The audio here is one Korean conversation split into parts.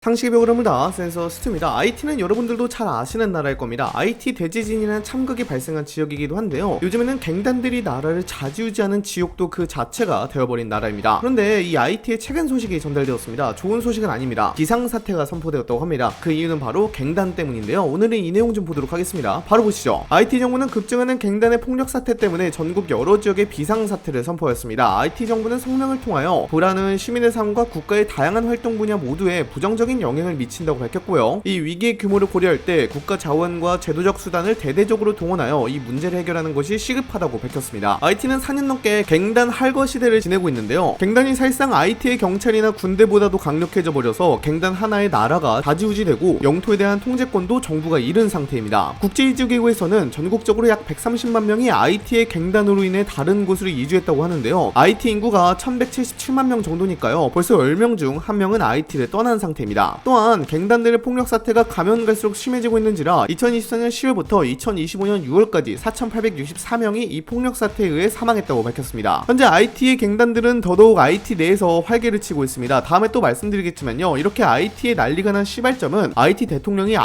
상식의 벽을 허물다 센서 스튜입니다. IT는 여러분들도 잘 아시는 나라일 겁니다. IT 대지진이라는 참극이 발생한 지역이기도 한데요. 요즘에는 갱단들이 나라를 좌지우지하는 지옥도 그 자체가 되어버린 나라입니다. 그런데 이 IT의 최근 소식이 전달되었습니다. 좋은 소식은 아닙니다. 비상사태가 선포되었다고 합니다. 그 이유는 바로 갱단 때문인데요. 오늘은 이 내용 좀 보도록 하겠습니다. 바로 보시죠. IT 정부는 급증하는 갱단의 폭력 사태 때문에 전국 여러 지역에 비상사태를 선포했습니다. IT 정부는 성명을 통하여 불안은 시민의 삶과 국가의 다양한 활동 분야 모두에 부정적인 영향을 미친다고 밝혔고요. 이 위기의 규모를 고려할 때 국가 자원과 제도적 수단을 대대적으로 동원하여 이 문제를 해결하는 것이 시급하다고 밝혔습니다. IT는 4년 넘게 갱단 할거 시대를 지내고 있는데요. 갱단이 사실상 IT의 경찰이나 군대보다도 강력해져 버려서 갱단 하나의 나라가 좌지우지되고 영토에 대한 통제권도 정부가 잃은 상태입니다. 국제이주기구에서는 전국적으로 약 130만 명이 IT의 갱단으로 인해 다른 곳으로 이주했다고 하는데요. IT 인구가 1177만 명 정도니까요. 벌써 10명 중 1명은 IT를 떠난 상태입니다. 또한 갱단들의 폭력 사태가 가면 갈수록 심해지고 있는지라 2024년 10월부터 2025년 6월까지 4,864명이 이 폭력 사태에 의해 사망했다고 밝혔습니다. 현재 IT의 갱단들은 더더욱 IT 내에서 활개를 치고 있습니다. 다음에 또 말씀드리겠지만요. 이렇게 IT에 난리가 난 시발점은 IT 대통령이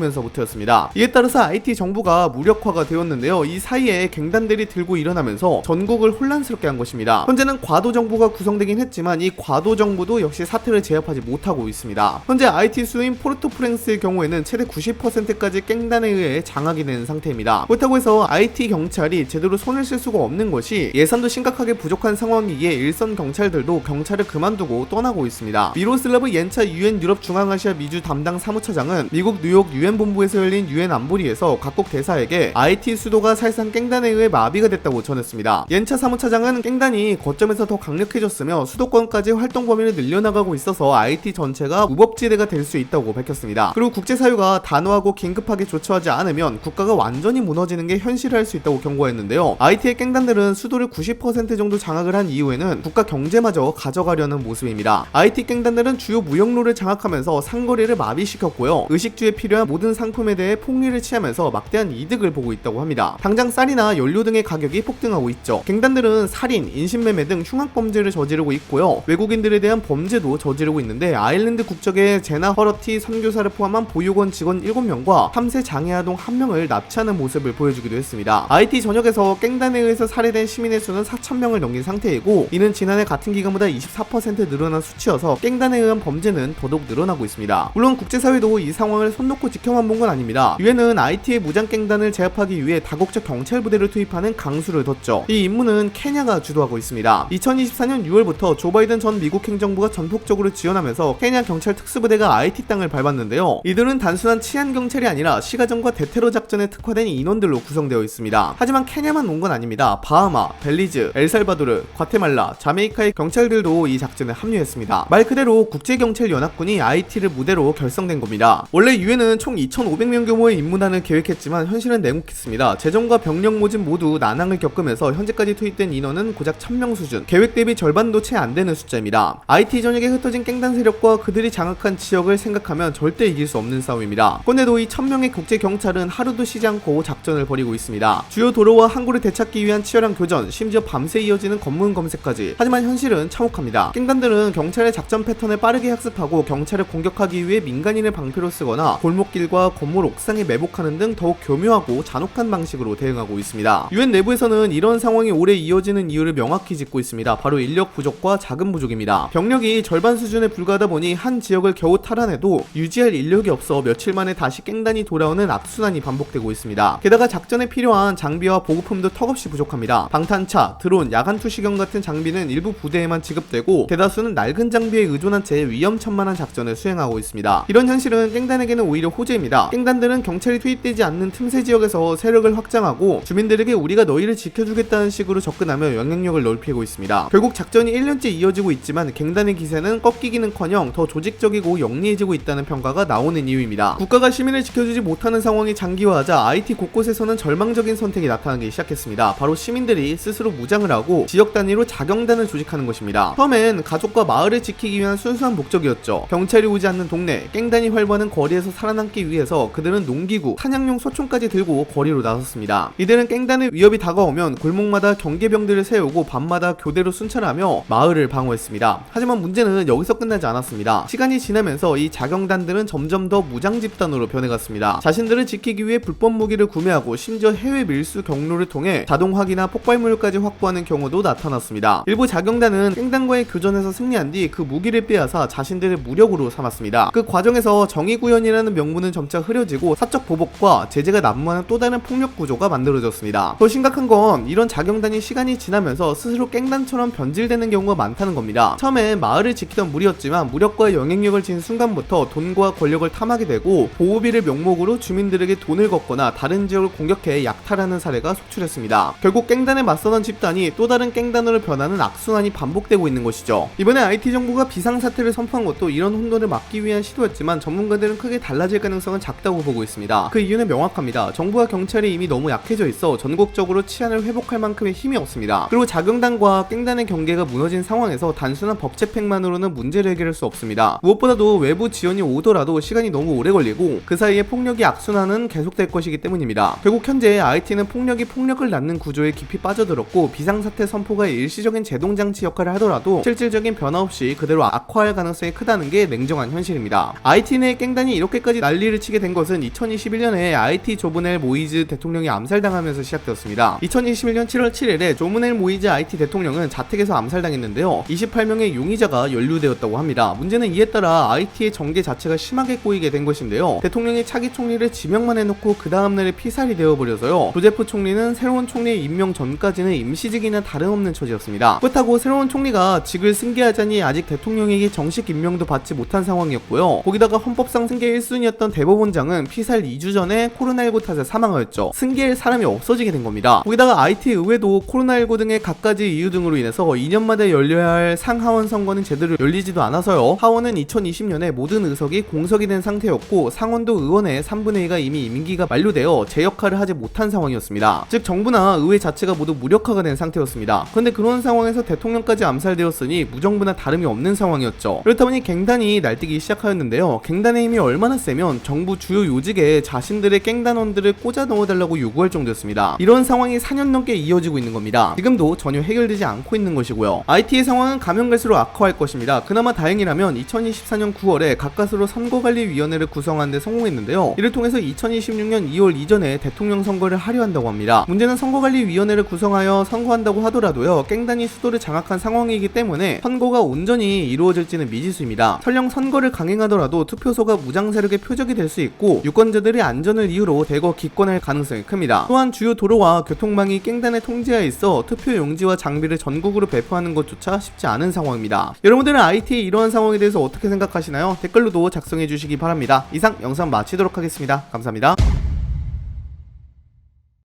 암살되면서부터였습니다. 이에 따라서 IT 정부가 무력화가 되었는데요. 이 사이에 갱단들이 들고 일어나면서 전국을 혼란스럽게 한 것입니다. 현재는 과도 정부가 구성되긴 했지만 이 과도 정부도 역시 사태를 제압하지 못하고 있습니다. 현재 IT 수도인 포르토프랑스의 경우에는 최대 90%까지 갱단에 의해 장악이 되는 상태입니다. 그렇다고 해서 IT 경찰이 제대로 손을 쓸 수가 없는 것이 예산도 심각하게 부족한 상황이기에 일선 경찰들도 경찰을 그만두고 떠나고 있습니다. 미로슬라브 옌차 UN 유럽 중앙아시아 미주 담당 사무처장은 미국 뉴욕 UN 본부에서 열린 UN 안보리에서 각국 대사에게 IT 수도가 사실상 갱단에 의해 마비가 됐다고 전했습니다. 옌차 사무처장은 갱단이 거점에서 더 강력해졌으며 수도권까지 활동 범위를 늘려나가고 있어서 IT 전체가 무법지대가 될 수 있다고 밝혔습니다. 그리고 국제사회가 단호하고 긴급하게 조처하지 않으면 국가가 완전히 무너지는 게 현실화할 수 있다고 경고했는데요. IT의 갱단들은 수도를 90% 정도 장악을 한 이후에는 국가 경제마저 가져가려는 모습입니다. IT 갱단들은 주요 무역로를 장악하면서 상거래를 마비시켰고요. 의식주에 필요한 모든 상품에 대해 폭리를 취하면서 막대한 이득을 보고 있다고 합니다. 당장 쌀이나 연료 등의 가격이 폭등하고 있죠. 갱단들은 살인, 인신매매 등 흉악범죄를 저지르고 있고요. 외국인들에 대한 범죄도 저지르고 있는데 아일랜드 국적의 제나 허러티 선교사를 포함한 보육원 직원 7명과 3세 장애아동 1명을 납치하는 모습을 보여주기도 했습니다. IT 전역에서 갱단에 의해서 살해된 시민의 수는 4,000명을 넘긴 상태이고 이는 지난해 같은 기간보다 24% 늘어난 수치여서 갱단에 의한 범죄는 더더욱 늘어나고 있습니다. 물론 국제사회도 이 상황을 손 놓고 지켜만 본 건 아닙니다. 유엔은 IT의 무장갱단을 제압하기 위해 다국적 경찰 부대를 투입하는 강수를 뒀죠. 이 임무는 케냐가 주도하고 있습니다. 2024년 6월부터 조 바이든 전 미국 행정부가 전폭적으로 지원하면서 케냐 경찰 특수부대가 IT 땅을 밟았는데요. 이들은 단순한 치안 경찰이 아니라 시가전과 대테러 작전에 특화된 인원들로 구성되어 있습니다. 하지만 케냐만 온 건 아닙니다. 바하마, 벨리즈, 엘살바도르, 과테말라, 자메이카의 경찰들도 이 작전에 합류했습니다. 말 그대로 국제경찰연합군이 IT를 무대로 결성된 겁니다. 원래 유엔은 총 2,500명 규모의 임무단을 계획했지만 현실은 냉혹했습니다. 재정과 병력 모집 모두 난항을 겪으면서 현재까지 투입된 인원은 고작 1,000명 수준, 계획 대비 절반도 채 안 되는 숫자입니다. IT 전역에 흩어진 갱단 세력과 그들이 장악한 지역을 생각하면 절대 이길 수 없는 싸움입니다. 그런데도 이 1,000명의 국제경찰은 하루도 쉬지 않고 작전을 벌이고 있습니다. 주요 도로와 항구를 되찾기 위한 치열한 교전, 심지어 밤새 이어지는 검문 검색까지. 하지만 현실은 참혹합니다. 갱단들은 경찰의 작전 패턴을 빠르게 학습하고 경찰을 공격하기 위해 민간인을 방패로 쓰거나 골목길과 건물 옥상에 매복하는 등 더욱 교묘하고 잔혹한 방식으로 대응하고 있습니다. 유엔 내부에서는 이런 상황이 오래 이어지는 이유를 명확히 짚고 있습니다. 바로 인력 부족과 자금 부족입니다. 병력이 절반 수준에 불과하다 보니 한 지역을 겨우 탈환해도 유지할 인력이 없어 며칠 만에 다시 갱단이 돌아오는 악순환이 반복되고 있습니다. 게다가 작전에 필요한 장비와 보급품도 턱없이 부족합니다. 방탄차, 드론, 야간 투시경 같은 장비는 일부 부대에만 지급되고 대다수는 낡은 장비에 의존한 채 위험천만한 작전을 수행하고 있습니다. 이런 현실은 갱단에게는 오히려 호재입니다. 갱단들은 경찰이 투입되지 않는 틈새 지역에서 세력을 확장하고 주민들에게 우리가 너희를 지켜주겠다는 식으로 접근하며 영향력을 넓히고 있습니다. 결국 작전이 1년째 이어지고 있지만 갱단의 기세는 꺾이기는커녕 더 조직적이고 영리해지고 있다는 평가가 나오는 이유입니다. 국가가 시민을 지켜주지 못하는 상황이 장기화하자 IT 곳곳에서는 절망적인 선택이 나타나기 시작했습니다. 바로 시민들이 스스로 무장을 하고 지역 단위로 자경단을 조직하는 것입니다. 처음엔 가족과 마을을 지키기 위한 순수한 목적이었죠. 경찰이 오지 않는 동네, 갱단이 활보하는 거리에서 살아남기 위해서 그들은 농기구, 사냥용 소총까지 들고 거리로 나섰습니다. 이들은 갱단의 위협이 다가오면 골목마다 경계병들을 세우고 밤마다 교대로 순찰하며 마을을 방어했습니다. 하지만 문제는 여기서 끝나지 않았습니다. 시간이 지나면서 이 자경단들은 점점 더 무장 집단으로 변해갔습니다. 자신들을 지키기 위해 불법 무기를 구매하고 심지어 해외 밀수 경로를 통해 자동화기나 폭발물까지 확보하는 경우도 나타났습니다. 일부 자경단은 깽단과의 교전에서 승리한 뒤 그 무기를 빼앗아 자신들의 무력으로 삼았습니다. 그 과정에서 정의구현이라는 명분은 점차 흐려지고 사적 보복과 제재가 난무하는 또 다른 폭력 구조가 만들어졌습니다. 더 심각한 건 이런 자경단이 시간이 지나면서 스스로 깽단처럼 변질되는 경우가 많다는 겁니다. 처음에 마을을 지키던 무리였지만 무력과 영향력을 지닌 순간부터 돈과 권력을 탐하게 되고 보호비를 명목으로 주민들에게 돈을 걷거나 다른 지역을 공격해 약탈하는 사례가 속출했습니다. 결국 깽단에 맞서던 집단이 또 다른 깽단으로 변하는 악순환이 반복되고 있는 것이죠. 이번에 IT 정부가 비상사태를 선포한 것도 이런 혼돈을 막기 위한 시도였지만 전문가들은 크게 달라질 가능성은 작다고 보고 있습니다. 그 이유는 명확합니다. 정부와 경찰이 이미 너무 약해져 있어 전국적으로 치안을 회복할 만큼의 힘이 없습니다. 그리고 자경단과 깽단의 경계가 무너진 상황에서 단순한 법 집행만으로는 문제를 해결할 수 없습니다. 무엇보다도 외부 지원이 오더라도 시간이 너무 오래 걸리고 그 사이에 폭력이 악순환은 계속될 것이기 때문입니다. 결국 현재 IT는 폭력이 폭력을 낳는 구조에 깊이 빠져들었고 비상사태 선포가 일시적인 제동장치 역할을 하더라도 실질적인 변화 없이 그대로 악화할 가능성이 크다는 게 냉정한 현실입니다. IT 내 깽단이 이렇게까지 난리를 치게 된 것은 2021년에 IT 조브넬 모이즈 대통령이 암살당하면서 시작되었습니다. 2021년 7월 7일에 조브넬 모이즈 IT 대통령은 자택에서 암살당했는데요. 28명의 용의자가 연루되었다고 합니다. 문제는 이에 따라 IT의 정계 자체가 심하게 꼬이게 된 것인데요. 대통령이 차기 총리를 지명만 해놓고 그 다음날에 피살이 되어버려서요. 조제프 총리는 새로운 총리의 임명 전까지는 임시직이나 다름없는 처지였습니다. 그렇다고 새로운 총리가 직을 승계하자니 아직 대통령에게 정식 임명도 받지 못한 상황이었고요. 거기다가 헌법상 승계 1순위였던 대법원장은 피살 2주 전에 코로나19 탓에 사망하였죠. 승계할 사람이 없어지게 된 겁니다. 거기다가 IT 의회도 코로나19 등의 갖가지 이유 등으로 인해서 2년마다 열려야 할 상하원 선거는 제대로 열리지도 않아서요. 하원은 2020년에 모든 의석이 공석이 된 상태였고 상원도 의원의 3분의 2가 이미 임기가 만료되어 제 역할을 하지 못한 상황이었습니다. 즉 정부나 의회 자체가 모두 무력화가 된 상태였습니다. 그런데 그런 상황에서 대통령까지 암살되었으니 무정부나 다름이 없는 상황이었죠. 그렇다 보니 갱단이 날뛰기 시작하였는데요. 갱단의 힘이 얼마나 세면 정부 주요 요직에 자신들의 깽단원들을 꽂아 넣어달라고 요구할 정도였습니다. 이런 상황이 4년 넘게 이어지고 있는 겁니다. 지금도 전혀 해결되지 않고 있는 것이고요. IT의 상황은 가면 갈수록 악화할 것입니다. 그나마 다행이라면 2024년 9월에 가까스로 선거관리위원회를 구성하는 데 성공했는데요. 이를 통해서 2026년 2월 이전에 대통령 선거를 하려 한다고 합니다. 문제는 선거관리위원회를 구성하여 선거한다고 하더라도요. 깽단이 수도를 장악한 상황이기 때문에 선거가 온전히 이루어질지는 미지수입니다. 설령 선거를 강행하더라도 투표소가 무장 세력의 표적이 될 수 있고 유권자들의 안전을 이유로 대거 기권할 가능성이 큽니다. 또한 주요 도로와 교통망이 깽단의 통제하에 있어 투표 용지와 장비를 전국으로 배포하는 것조차 쉽지 않은 상황입니다. 여러분들은 IT의 이러한 상황에 대해서 어떻게 생각하시나요? 댓글로도 작성해 주시기 바랍니다. 이상 영상 마치도록 하겠습니다. 감사합니다.